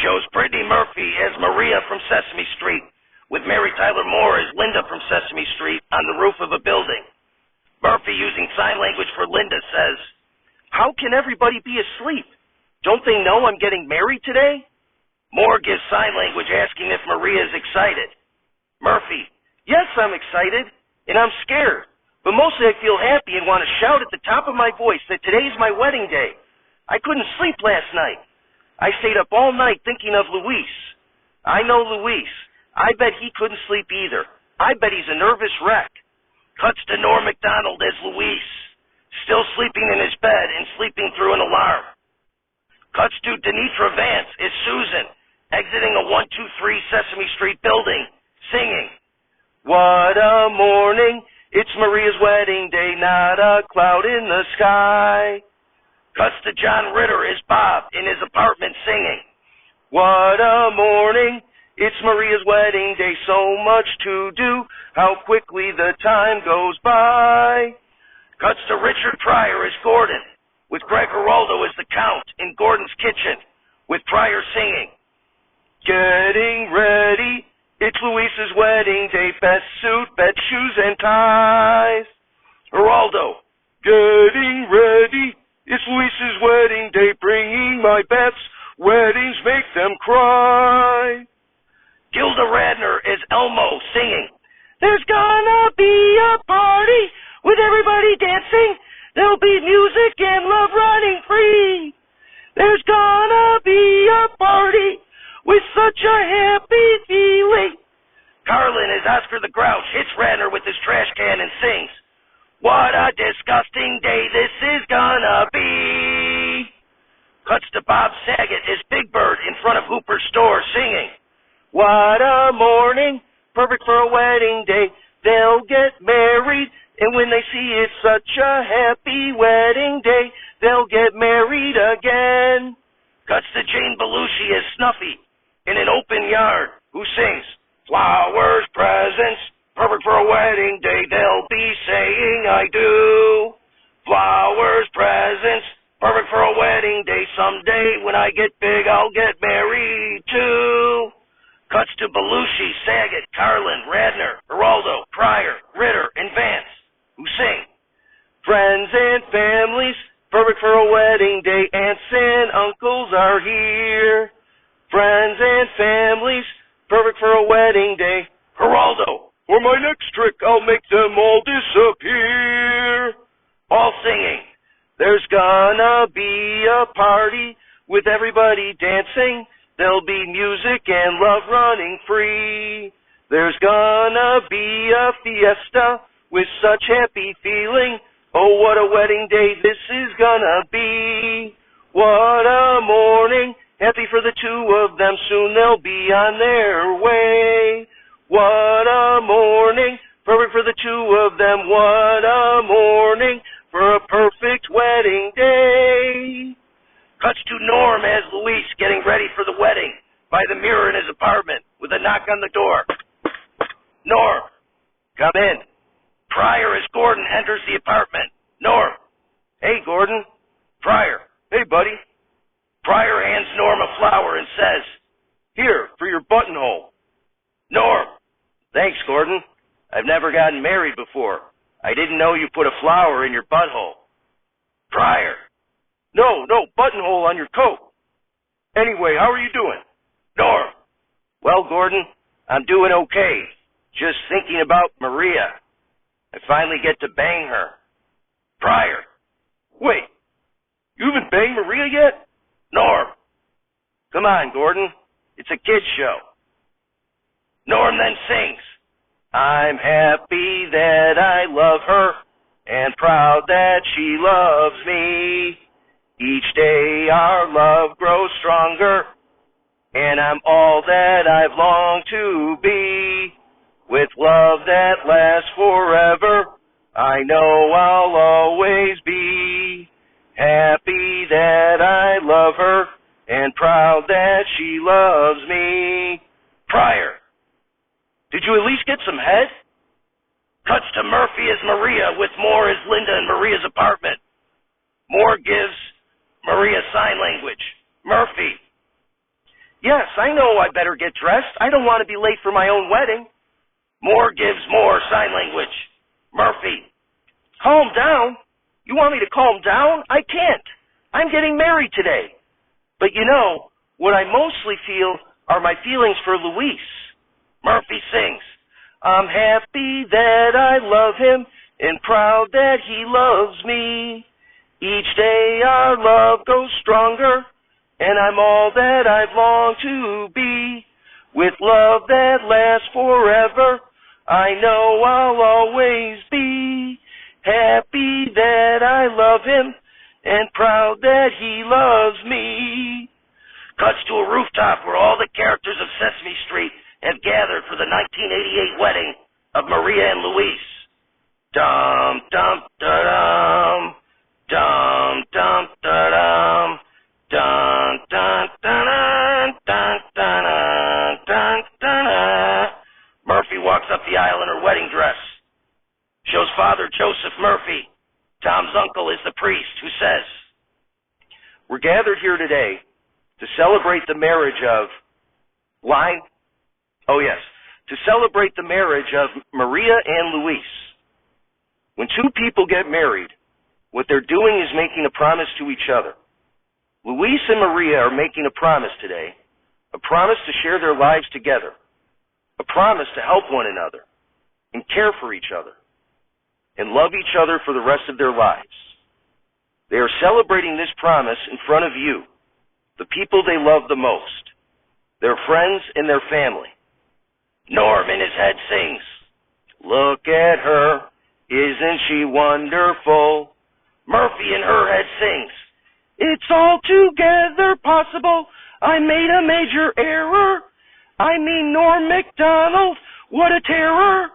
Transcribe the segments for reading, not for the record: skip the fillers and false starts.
Shows Brittany Murphy as Maria from Sesame Street, with Mary Tyler Moore as Linda from Sesame Street on the roof of a building. Murphy, using sign language for Linda, says, "How can everybody be asleep? Don't they know I'm getting married today?" Moore gives sign language asking if Maria is excited. Murphy, "Yes, I'm excited, and I'm scared, but mostly I feel happy and want to shout at the top of my voice that today's my wedding day. I couldn't sleep last night. I stayed up all night thinking of Luis. I know Luis. I bet he couldn't sleep either. I bet he's a nervous wreck." Cuts to Norm MacDonald as Luis, still sleeping in his bed and sleeping through an alarm. Cuts to Denitra Vance as Susan, exiting a 123 Sesame Street building, singing, "What a morning, it's Maria's wedding day, not a cloud in the sky." Cuts to John Ritter as Bob in his apartment singing, "What a morning, it's Maria's wedding day, so much to do, how quickly the time goes by." Cuts to Richard Pryor as Gordon, with Greg Giraldo as the Count in Gordon's kitchen, with Pryor singing, "Getting ready, it's Luis's wedding day, best suit, best shoes and ties." Giraldo, "Getting ready, it's Luis's wedding day, bringing my bets, weddings make them cry." Gilda Radner as Elmo singing, "There's gonna be a party with everybody dancing. There'll be music and love running free. There's gonna be a party with such a happy feeling." Carlin as Oscar the Grouch hits Radner with his trash can and sings, "What a disgusting day this is gonna be." Cuts to Bob Saget as Big Bird in front of Hooper's store singing, "What a morning, perfect for a wedding day. They'll get married, and when they see it's such a happy wedding day, they'll get married again." Cuts to Jane Belushi as Snuffy in an open yard, who sings, "Flowers, presents, perfect for a wedding day. They'll be saying I do. Flowers, presents, perfect for a wedding day. Someday when I get big, I'll get married too." Cuts to Belushi, Saget, Carlin, Radner, Giraldo, Pryor, Ritter, and Vance, who sing, "Friends and families, perfect for a wedding day. Aunts and uncles are here. Friends and families, perfect for a wedding day. Giraldo, for my next trick, I'll make them all disappear." All singing, "There's gonna be a party with everybody dancing. There'll be music and love running free. There's gonna be a fiesta with such happy feeling. Oh, what a wedding day this is gonna be. What a morning, happy for the two of them. Soon they'll be on their way. What a morning, perfect for the two of them. What a morning for a perfect wedding day." Cuts to Norm as Luis getting ready for the wedding by the mirror in his apartment with a knock on the door. "Norm, come in." Pryor as Gordon enters the apartment. "Norm." "Hey, Gordon." Pryor, "Hey, buddy." Pryor hands Norm a flower and says, "Here, for your buttonhole." Norm, "Thanks, Gordon. I've never gotten married before. I didn't know you put a flower in your butthole." Pryor, No, buttonhole on your coat. Anyway, how are you doing?" Norm, "Well, Gordon, I'm doing okay. Just thinking about Maria. I finally get to bang her." Pryor, "Wait, you haven't banged Maria yet?" Norm, "Come on, Gordon. It's a kid's show." Norm then sings, "I'm happy that I love her and proud that she loves me. Each day our love grows stronger, and I'm all that I've longed to be. With love that lasts forever, I know I'll always be. Happy that I love her, and proud that she loves me." Pryor, "Did you at least get some head?" Cuts to Murphy as Maria with Moore as Linda in Maria's apartment. Moore gives Maria sign language. Murphy, Yes, I know I better get dressed. I don't want to be late for my own wedding. Moore gives Moore sign language. Murphy. Calm down? You want me to calm down? I can't. I'm getting married today. But you know, what I mostly feel are my feelings for Luis. Murphy sings. I'm happy that I love him and proud that he loves me. Each day our love grows stronger, and I'm all that I've longed to be. With love that lasts forever, I know I'll always be happy that I love him and proud that he loves me. Cuts to a rooftop where all the characters of Sesame Street have gathered for the 1988 wedding of Maria and Luis. Dum dum da dum, dum dum da dum, dum dum da dum, dum dum dum dum. Murphy walks up the aisle in her wedding dress. Shows Father Joseph Murphy. Tom's uncle is the priest who says, we're gathered here today to celebrate the marriage of line. Oh, yes. To celebrate the marriage of Maria and Luis. When two people get married, what they're doing is making a promise to each other. Luis and Maria are making a promise today, a promise to share their lives together, a promise to help one another and care for each other and love each other for the rest of their lives. They are celebrating this promise in front of you, the people they love the most, their friends and their family. Norm in his head sings, look at her, isn't she wonderful? Murphy in her head sings, it's all together possible, I made a major error. I mean Norm MacDonald, what a terror.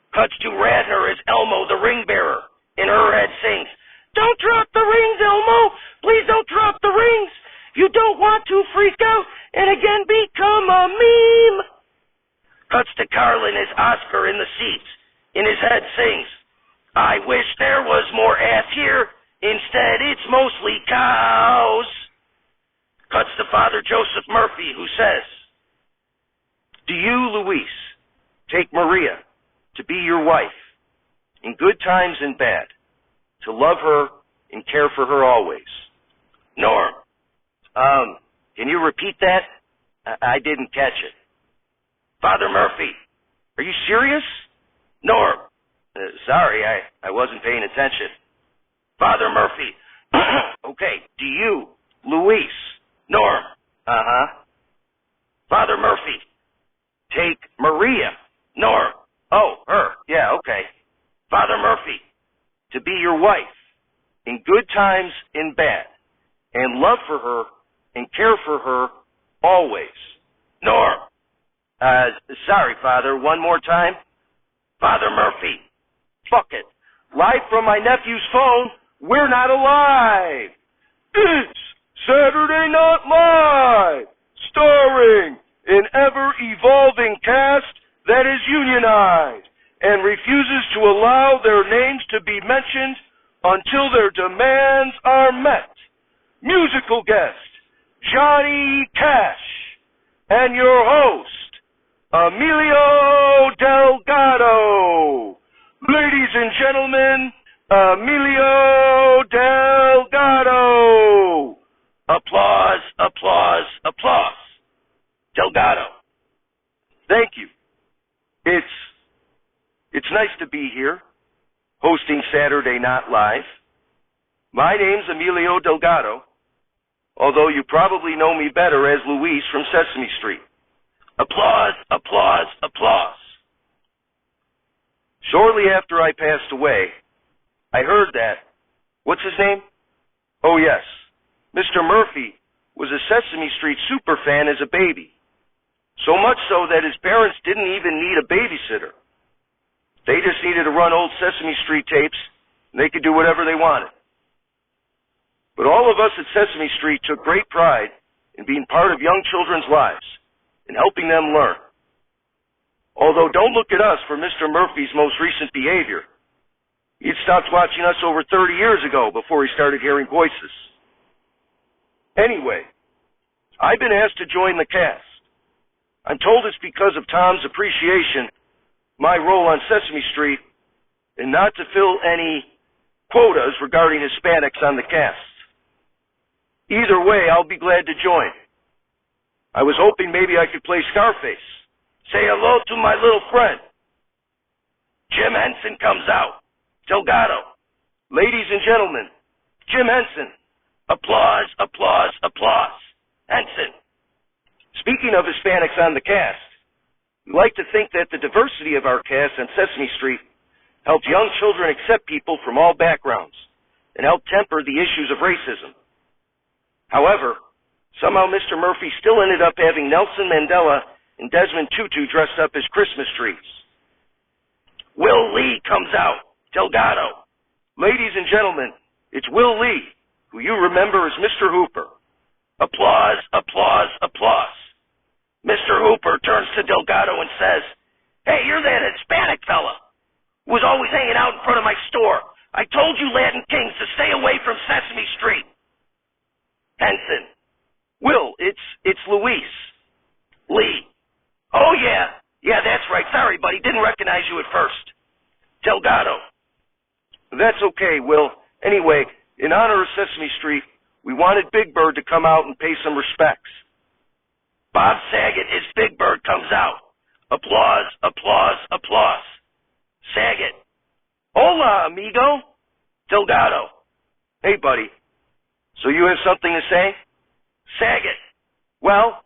Cuts to Radner as Elmo the ring bearer. In her head sings, don't drop the rings, Elmo, please don't drop the rings. You don't want to freak out and again become a meme. Cuts to Carlin as Oscar in the seats. In his head sings, I wish there was more ass here. Instead, it's mostly cows. Cuts to Father Joseph Murphy, who says, do you, Luis, take Maria to be your wife in good times and bad, to love her and care for her always? Norm. Can you repeat that? I didn't catch it. Father Murphy. Are you serious? Norm. Sorry, I wasn't paying attention. Father Murphy. Okay, do you, Luis? Norm. Uh-huh. Father Murphy. Take Maria. Norm. Oh, her. Yeah, okay. Father Murphy. To be your wife in good times and bad, and love for her and care for her always. Norm. Sorry, Father. One more time. Father Murphy. Fuck it. Live from my nephew's phone, we're not alive. It's Saturday Night Live, starring an ever-evolving cast that is unionized and refuses to allow their names to be mentioned until their demands are met. Musical guest, Johnny Cash, and your host, Emilio Delgado. Ladies and gentlemen, Emilio Delgado. Applause, applause, applause. Delgado. Thank you. It's nice to be here, hosting Saturday Night Live. My name's Emilio Delgado, although you probably know me better as Luis from Sesame Street. Applause, applause, applause. Shortly after I passed away, I heard that, what's his name? Oh yes, Mr. Murphy was a Sesame Street superfan as a baby. So much so that his parents didn't even need a babysitter. They just needed to run old Sesame Street tapes, and they could do whatever they wanted. But all of us at Sesame Street took great pride in being part of young children's lives and helping them learn. Although don't look at us for Mr. Murphy's most recent behavior. He'd stopped watching us over 30 years ago before he started hearing voices. Anyway, I've been asked to join the cast. I'm told it's because of Tom's appreciation, my role on Sesame Street, and not to fill any quotas regarding Hispanics on the cast. Either way, I'll be glad to join. I was hoping maybe I could play Scarface. Say hello to my little friend. Jim Henson comes out. Delgado. Ladies and gentlemen, Jim Henson. Applause, applause, applause. Henson. Speaking of Hispanics on the cast, we like to think that the diversity of our cast on Sesame Street helped young children accept people from all backgrounds and help temper the issues of racism. However, somehow Mr. Murphy still ended up having Nelson Mandela and Desmond Tutu dressed up as Christmas trees. Will Lee comes out. Delgado. Ladies and gentlemen, it's Will Lee, who you remember as Mr. Hooper. Applause, applause, applause. Mr. Hooper turns to Delgado and says, "Hey, you're that Hispanic fella who was always hanging out in front of my store. I told you Latin Kings to stay away from Sesame Street." Henson. Will, it's Luis. Lee. Oh, yeah. Yeah, that's right. Sorry, buddy. Didn't recognize you at first. Delgado. That's okay, Will. Anyway, in honor of Sesame Street, we wanted Big Bird to come out and pay some respects. Bob Saget as Big Bird comes out. Applause, applause, applause. Saget. Hola, amigo. Delgado. Hey, buddy. So you have something to say? Saget. Well,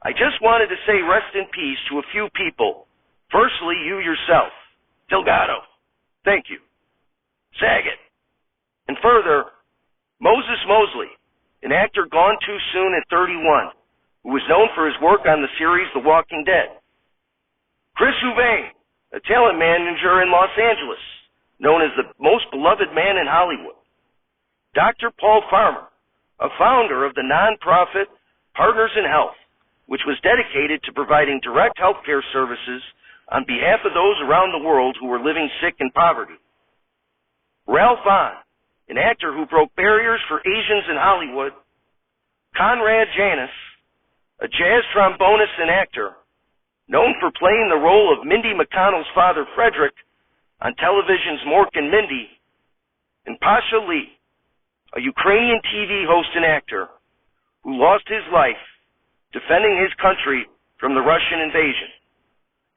I just wanted to say rest in peace to a few people. Firstly, you yourself. Delgado. Thank you. Saget. And further, Moses Mosley, an actor gone too soon at 31, who was known for his work on the series The Walking Dead. Chris Huvain, a talent manager in Los Angeles, known as the most beloved man in Hollywood. Dr. Paul Farmer, a founder of the nonprofit Partners in Health, which was dedicated to providing direct health care services on behalf of those around the world who were living sick in poverty. Ralph Vaughn, an actor who broke barriers for Asians in Hollywood. Conrad Janis, a jazz trombonist and actor, known for playing the role of Mindy McConnell's father, Frederick, on television's Mork and Mindy. And Pasha Lee, a Ukrainian TV host and actor who lost his life defending his country from the Russian invasion.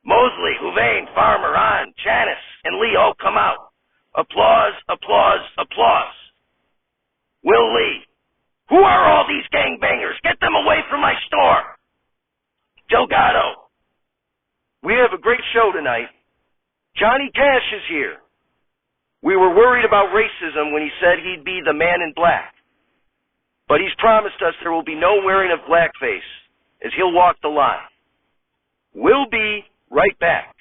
Mosley, Huvain, Farmer, Hahn, Janis, and Lee all come out. Applause, applause, applause. Will Lee. Who are all these gangbangers? Get them away from my store. Delgado. We have a great show tonight. Johnny Cash is here. We were worried about racism when he said he'd be the man in black. But he's promised us there will be no wearing of blackface, as he'll walk the line. We'll be right back.